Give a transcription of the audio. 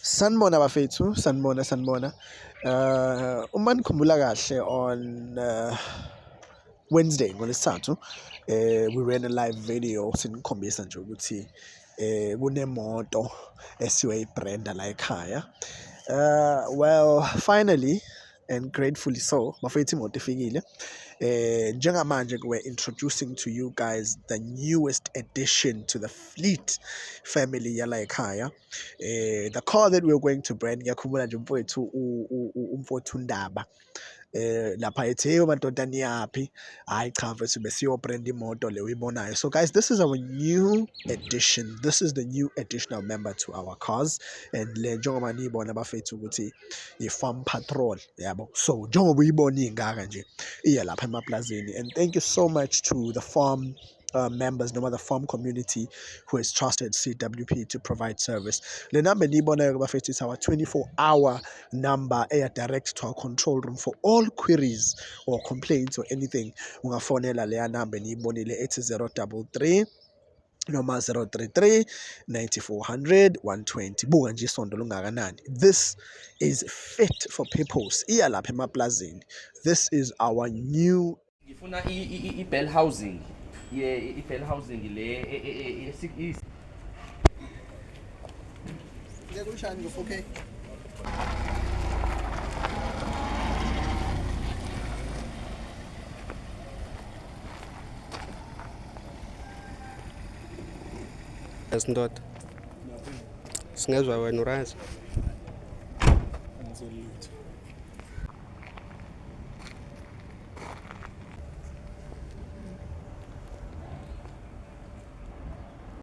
Sanibona bafethu, sanibona. Uma nikhumbula kahle on Wednesday ngoLwesithathu, we ran a live video sinikhombisa nje ukuthi kunemoto esiyoyibranda la ekhaya. Well, finally and gratefully so, bafethu imoto ifikile. Njengamanje we're introducing to you guys the newest addition to the fleet family yala ekhaya. The car that we're going to brand, ngiyakhumbula nje umfowethu Ndaba lapha ethi hey madoda niyaphi, hayi cha mfethu besiyobrand imoto le uyibonayo. So guys, this is our new addition, this is the new additional member to our cars, and le njengoba niyibona bafethu ukuthi i-farm patrol yabo. So njengoba uyibona ingaka nje iya lapha emaplazini, and thank you so much to the farm members, no matter the farm community who has trusted CWP to provide service. The number is our 24-hour number, direct to our control room for all queries or complaints or anything. Ungafonela leya number niyibonile ethi 033 noma 033 9400 120. Buka nje isondo lungakanani. This is fit for purpose. Iya lapha emaplazini. This is our new ngifuna i-bell housing i-bell housing le kushani ngo4K. Esindoda singezwa wena urazi Absolutely.